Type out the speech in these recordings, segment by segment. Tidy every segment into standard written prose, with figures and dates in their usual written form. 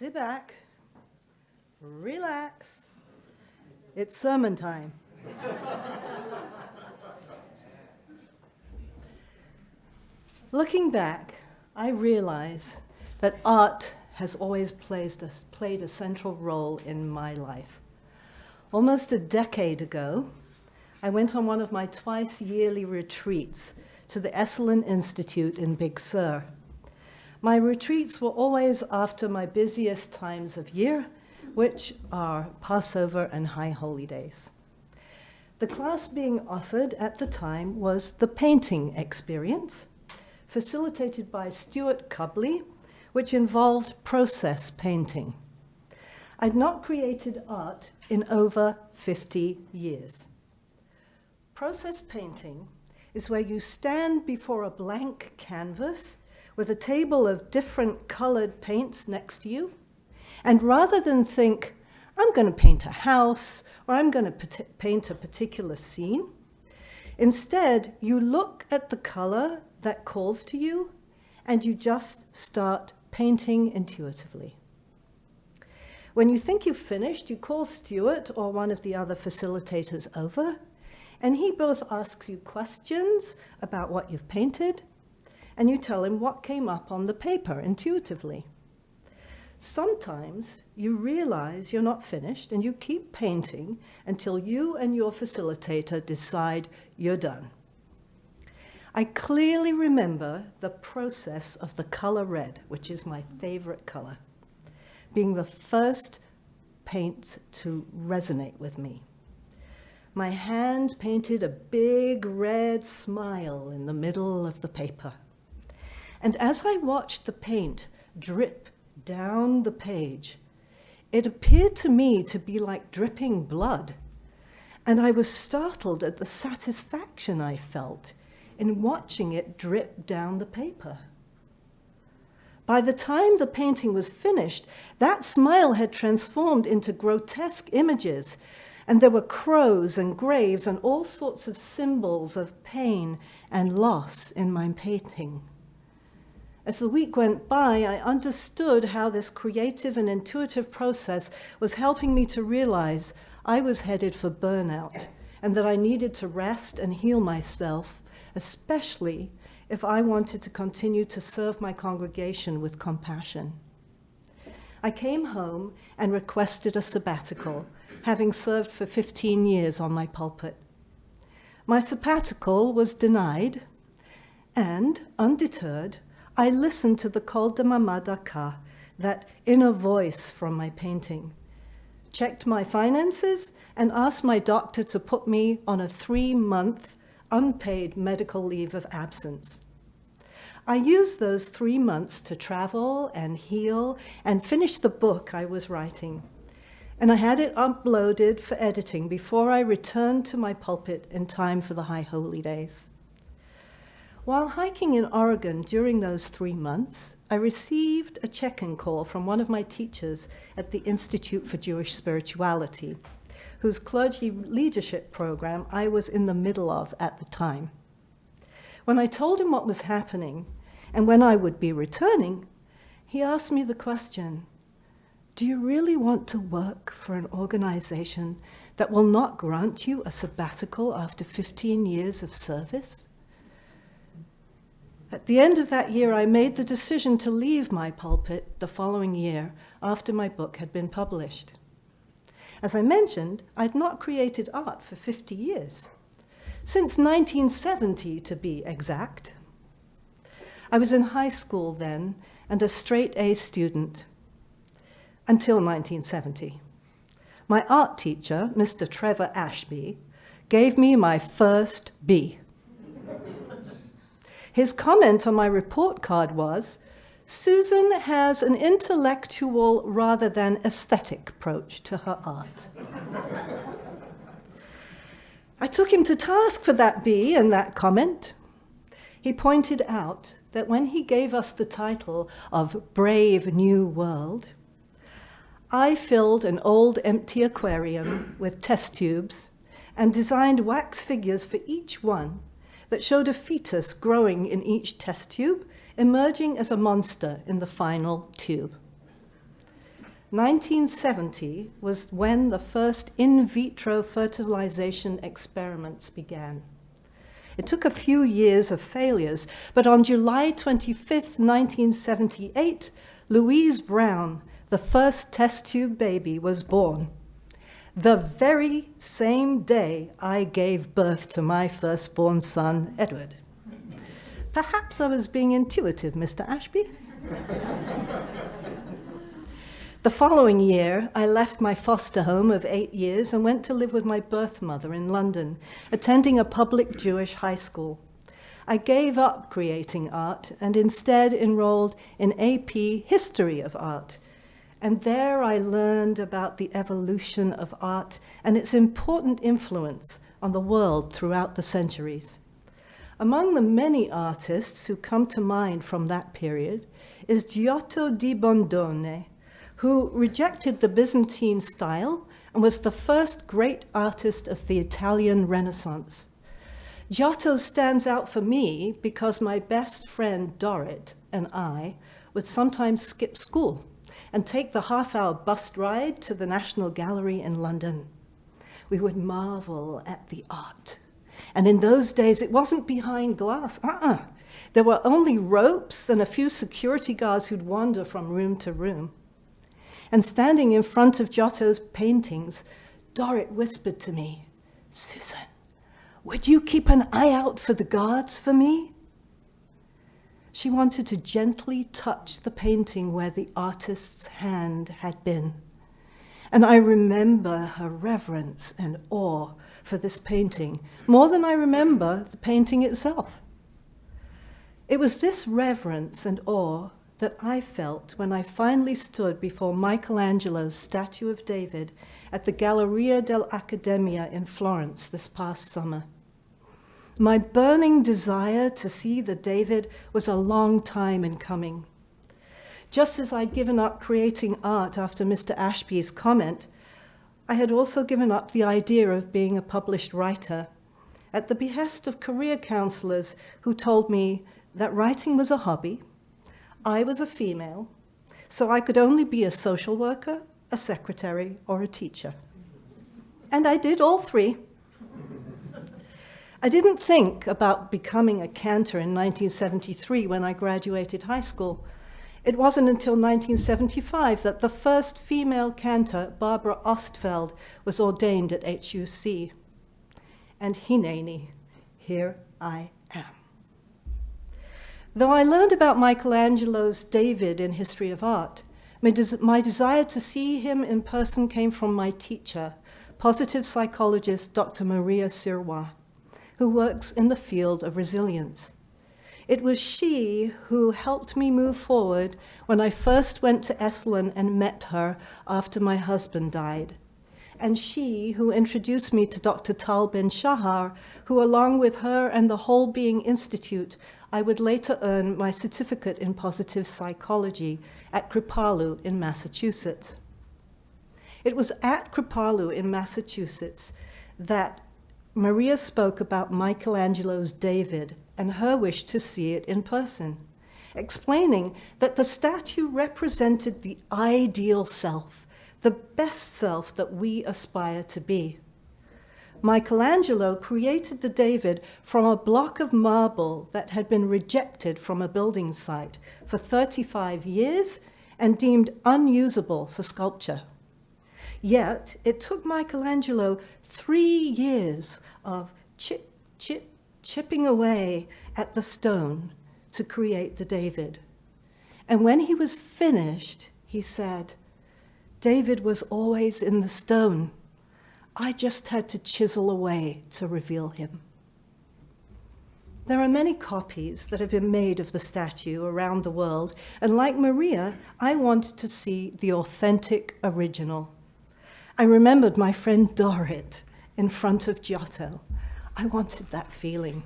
Sit back, relax. It's sermon time. Looking back, I realize that art has always played a central role in my life. Almost a decade ago, I went on one of my twice-yearly retreats to the Esalen Institute in Big Sur. My retreats were always after my busiest times of year, which are Passover and High Holy Days. The class being offered at the time was the painting experience, facilitated by Stuart Cubley, which involved process painting. I'd not created art in over 50 years. Process painting is where you stand before a blank canvas with a table of different colored paints next to you, and rather than think, I'm going to paint a house or I'm going to paint a particular scene, instead you look at the color that calls to you and you just start painting intuitively. When you think you've finished, you call Stuart or one of the other facilitators over, and he both asks you questions about what you've painted, and you tell him what came up on the paper intuitively. Sometimes you realize you're not finished and you keep painting until you and your facilitator decide you're done. I clearly remember the process of the color red, which is my favorite color, being the first paint to resonate with me. My hand painted a big red smile in the middle of the paper. And as I watched the paint drip down the page, it appeared to me to be like dripping blood. And I was startled at the satisfaction I felt in watching it drip down the paper. By the time the painting was finished, that smile had transformed into grotesque images, and there were crows and graves and all sorts of symbols of pain and loss in my painting. As the week went by, I understood how this creative and intuitive process was helping me to realize I was headed for burnout and that I needed to rest and heal myself, especially if I wanted to continue to serve my congregation with compassion. I came home and requested a sabbatical, having served for 15 years on my pulpit. My sabbatical was denied, and, undeterred, I listened to the Kol Demamah Daka, that inner voice from my painting, checked my finances, and asked my doctor to put me on a 3-month unpaid medical leave of absence. I used those 3 months to travel and heal and finish the book I was writing, and I had it uploaded for editing before I returned to my pulpit in time for the High Holy Days. While hiking in Oregon during those 3 months, I received a check-in call from one of my teachers at the Institute for Jewish Spirituality, whose clergy leadership program I was in the middle of at the time. When I told him what was happening and when I would be returning, he asked me the question, do you really want to work for an organization that will not grant you a sabbatical after 15 years of service? At the end of that year, I made the decision to leave my pulpit the following year after my book had been published. As I mentioned, I'd not created art for 50 years, since 1970 to be exact. I was in high school then and a straight A student until 1970. My art teacher, Mr. Trevor Ashby, gave me my first B. His comment on my report card was, Susan has an intellectual rather than aesthetic approach to her art. I took him to task for that B and that comment. He pointed out that when he gave us the title of Brave New World, I filled an old empty aquarium with test tubes and designed wax figures for each one that showed a fetus growing in each test tube, emerging as a monster in the final tube. 1970 was when the first in vitro fertilization experiments began. It took a few years of failures, but on July 25th, 1978, Louise Brown, the first test tube baby, was born. The very same day I gave birth to my firstborn son, Edward. Perhaps I was being intuitive, Mr. Ashby. The following year, I left my foster home of 8 years and went to live with my birth mother in London, attending a public Jewish high school. I gave up creating art and instead enrolled in AP History of Art. And there I learned about the evolution of art and its important influence on the world throughout the centuries. Among the many artists who come to mind from that period is Giotto di Bondone, who rejected the Byzantine style and was the first great artist of the Italian Renaissance. Giotto stands out for me because my best friend Dorrit and I would sometimes skip school and take the half-hour bus ride to the National Gallery in London. We would marvel at the art. And in those days, it wasn't behind glass. There were only ropes and a few security guards who'd wander from room to room. And standing in front of Giotto's paintings, Dorrit whispered to me, "Susan, would you keep an eye out for the guards for me?" She wanted to gently touch the painting where the artist's hand had been. And I remember her reverence and awe for this painting, more than I remember the painting itself. It was this reverence and awe that I felt when I finally stood before Michelangelo's statue of David at the Galleria dell'Accademia in Florence this past summer. My burning desire to see the David was a long time in coming. Just as I'd given up creating art after Mr. Ashby's comment, I had also given up the idea of being a published writer, at the behest of career counselors who told me that writing was a hobby, I was a female, so I could only be a social worker, a secretary, or a teacher. And I did all three. I didn't think about becoming a cantor in 1973 when I graduated high school. It wasn't until 1975 that the first female cantor, Barbara Ostfeld, was ordained at HUC. And hineni, here I am. Though I learned about Michelangelo's David in History of Art, my desire to see him in person came from my teacher, positive psychologist Dr. Maria Sirois, who works in the field of resilience. It was she who helped me move forward when I first went to Esalen and met her after my husband died. And she who introduced me to Dr. Tal Ben-Shahar, who along with her and the Whole Being Institute, I would later earn my certificate in positive psychology at Kripalu in Massachusetts. It was at Kripalu in Massachusetts that Maria spoke about Michelangelo's David and her wish to see it in person, explaining that the statue represented the ideal self, the best self that we aspire to be. Michelangelo created the David from a block of marble that had been rejected from a building site for 35 years and deemed unusable for sculpture. Yet, it took Michelangelo 3 years of chipping away at the stone to create the David. And when he was finished, he said, "David was always in the stone. I just had to chisel away to reveal him." There are many copies that have been made of the statue around the world, and like Maria, I wanted to see the authentic original. I remembered my friend Dorrit in front of Giotto. I wanted that feeling.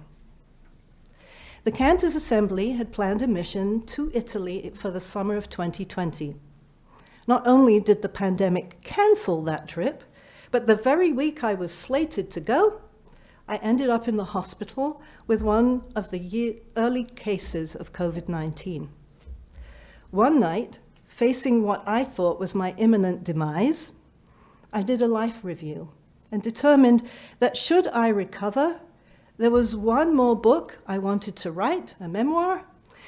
The Cantors Assembly had planned a mission to Italy for the summer of 2020. Not only did the pandemic cancel that trip, but the very week I was slated to go, I ended up in the hospital with one of the early cases of COVID-19. One night, facing what I thought was my imminent demise, I did a life review and determined that should I recover, there was one more book I wanted to write, a memoir,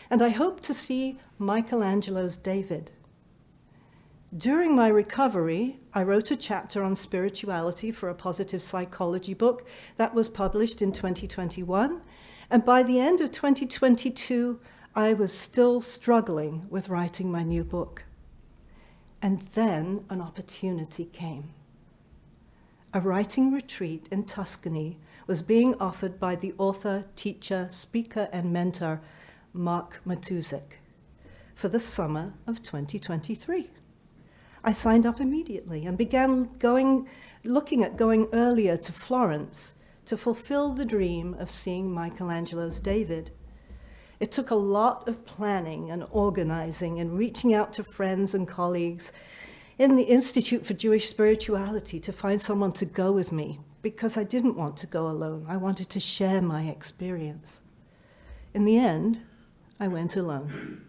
and I hoped to see Michelangelo's David. During my recovery, I wrote a chapter on spirituality for a positive psychology book that was published in 2021, and by the end of 2022, I was still struggling with writing my new book. And then an opportunity came. A writing retreat in Tuscany was being offered by the author, teacher, speaker, and mentor, Mark Matuzek, for the summer of 2023. I signed up immediately and began looking at going earlier to Florence to fulfill the dream of seeing Michelangelo's David. It took a lot of planning and organizing and reaching out to friends and colleagues in the Institute for Jewish Spirituality to find someone to go with me, because I didn't want to go alone. I wanted to share my experience. In the end, I went alone.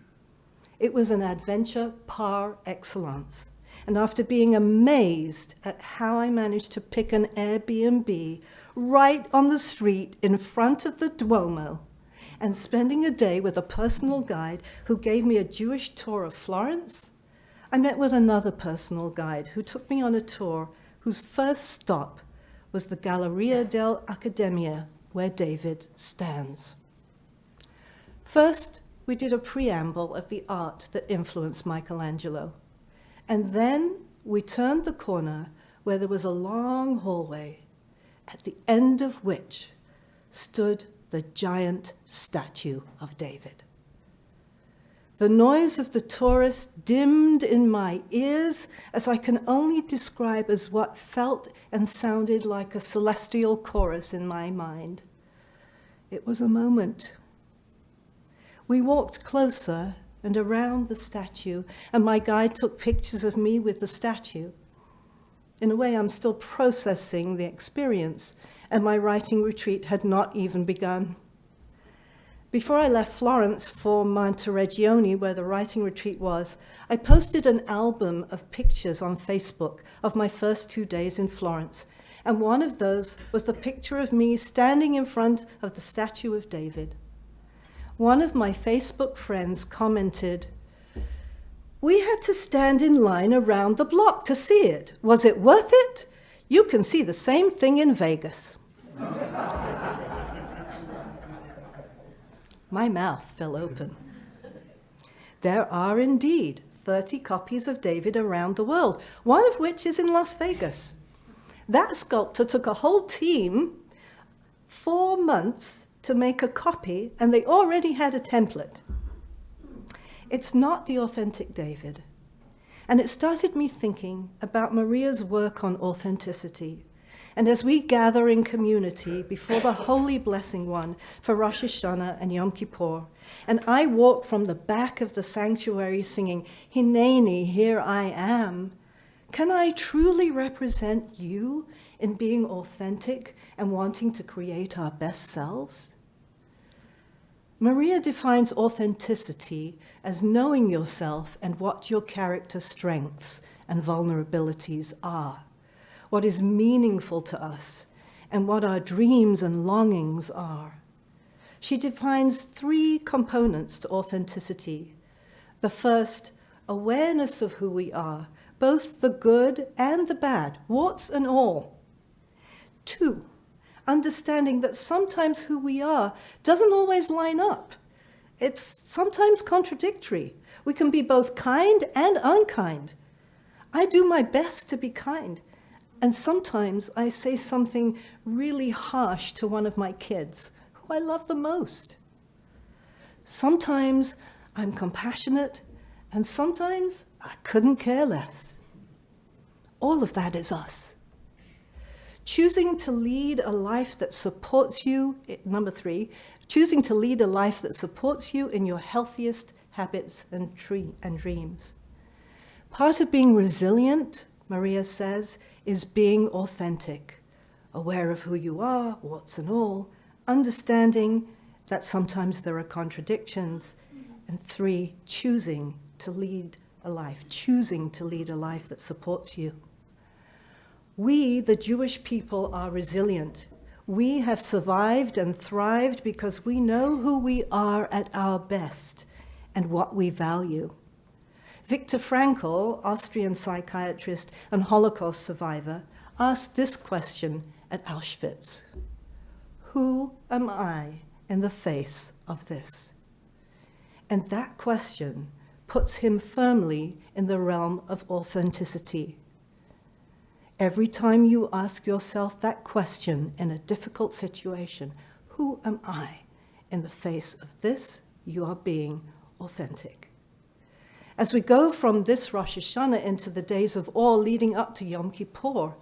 It was an adventure par excellence. And after being amazed at how I managed to pick an Airbnb right on the street in front of the Duomo, and spending a day with a personal guide who gave me a Jewish tour of Florence, I met with another personal guide who took me on a tour whose first stop was the Galleria dell'Accademia, where David stands. First, we did a preamble of the art that influenced Michelangelo, and then we turned the corner where there was a long hallway, at the end of which stood the giant statue of David. The noise of the tourists dimmed in my ears as I can only describe as what felt and sounded like a celestial chorus in my mind. It was a moment. We walked closer and around the statue, and my guide took pictures of me with the statue. In a way, I'm still processing the experience, and my writing retreat had not even begun. Before I left Florence for Monteregione, where the writing retreat was, I posted an album of pictures on Facebook of my first 2 days in Florence, and one of those was the picture of me standing in front of the statue of David. One of my Facebook friends commented, "We had to stand in line around the block to see it. Was it worth it? You can see the same thing in Vegas." My mouth fell open. There are indeed 30 copies of David around the world, one of which is in Las Vegas. That sculptor took a whole team, 4 months, to make a copy, and they already had a template. It's not the authentic David. And it started me thinking about Maria's work on authenticity. And as we gather in community before the Holy Blessing One for Rosh Hashanah and Yom Kippur, and I walk from the back of the sanctuary singing, "Hineni, here I am," can I truly represent you in being authentic and wanting to create our best selves? Maria defines authenticity as knowing yourself and what your character strengths and vulnerabilities are, what is meaningful to us, and what our dreams and longings are. She defines 3 components to authenticity. The first, awareness of who we are, both the good and the bad, warts and all. 2, understanding that sometimes who we are doesn't always line up. It's sometimes contradictory. We can be both kind and unkind. I do my best to be kind, and sometimes I say something really harsh to one of my kids, who I love the most. Sometimes I'm compassionate, and sometimes I couldn't care less. All of that is us. Choosing to lead a life that supports you, number 3, choosing to lead a life that supports you in your healthiest habits and dreams. Part of being resilient, Maria says, is being authentic, aware of who you are, warts and all, understanding that sometimes there are contradictions, and 3, choosing to lead a life, choosing to lead a life that supports you. We, the Jewish people, are resilient. We have survived and thrived because we know who we are at our best and what we value. Viktor Frankl, Austrian psychiatrist and Holocaust survivor, asked this question at Auschwitz: who am I in the face of this? And that question puts him firmly in the realm of authenticity. Every time you ask yourself that question in a difficult situation, who am I in the face of this, you are being authentic. As we go from this Rosh Hashanah into the days of awe leading up to Yom Kippur,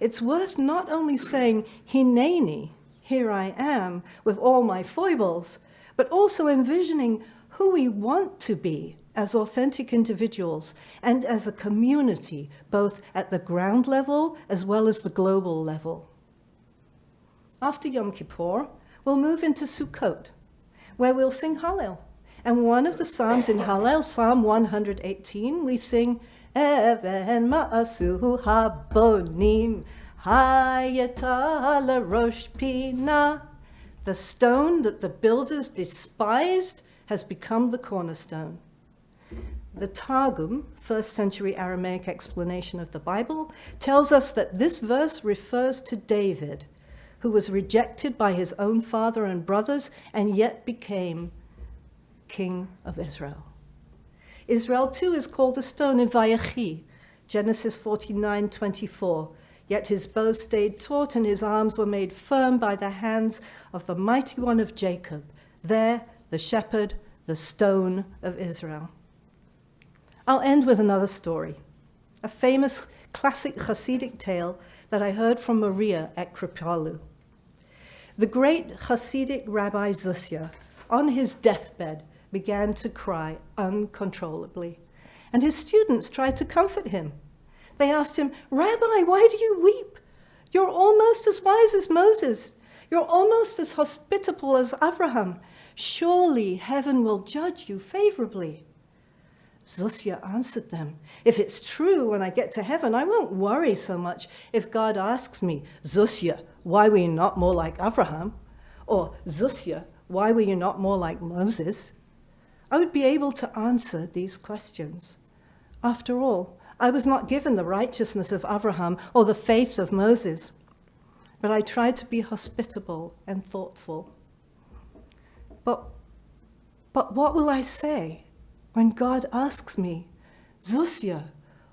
it's worth not only saying, Hineni, here I am, with all my foibles, but also envisioning who we want to be as authentic individuals and as a community, both at the ground level as well as the global level. After Yom Kippur, we'll move into Sukkot, where we'll sing Hallel. And one of the psalms in Hallel, Psalm 118, we sing, Even ma'asu habonim hayeta larosh pina. The stone that the builders despised has become the cornerstone. The Targum, first century Aramaic explanation of the Bible, tells us that this verse refers to David, who was rejected by his own father and brothers and yet became king of Israel. Israel too is called a stone in Vayechi, Genesis 49:24. Yet his bow stayed taut and his arms were made firm by the hands of the mighty one of Jacob. There, the shepherd, the stone of Israel. I'll end with another story, a famous classic Hasidic tale that I heard from Maria at Kripalu. The great Hasidic Rabbi Zusya, on his deathbed, began to cry uncontrollably, and his students tried to comfort him. They asked him, Rabbi, why do you weep? You're almost as wise as Moses. You're almost as hospitable as Abraham. Surely heaven will judge you favorably. Zusya answered them, if it's true when I get to heaven, I won't worry so much if God asks me, Zusya, why were you not more like Abraham? Or, Zusya, why were you not more like Moses? I would be able to answer these questions. After all, I was not given the righteousness of Abraham or the faith of Moses, but I tried to be hospitable and thoughtful. But what will I say when God asks me, Zusya,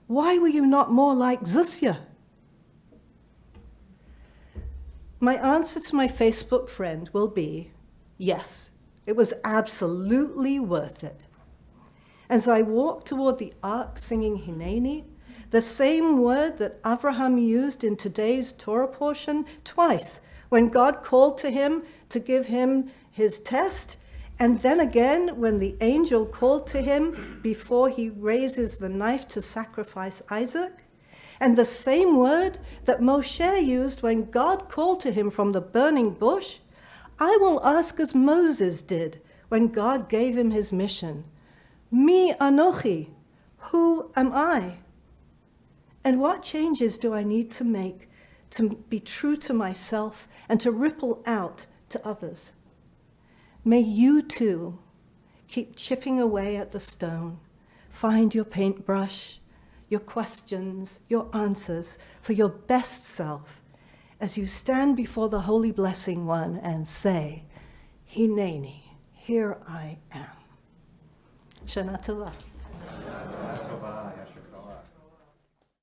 why were you not more like Zusya? My answer to my Facebook friend will be, yes, it was absolutely worth it. As I walked toward the ark singing Hineni, the same word that Abraham used in today's Torah portion twice, when God called to him to give him his test, and then again when the angel called to him before he raises the knife to sacrifice Isaac, and the same word that Moshe used when God called to him from the burning bush, I will ask as Moses did when God gave him his mission. Mi anochi, who am I? And what changes do I need to make to be true to myself and to ripple out to others? May you too keep chipping away at the stone. Find your paintbrush, your questions, your answers for your best self as you stand before the Holy Blessing One and say, Hineni, here I am. Shana Tova.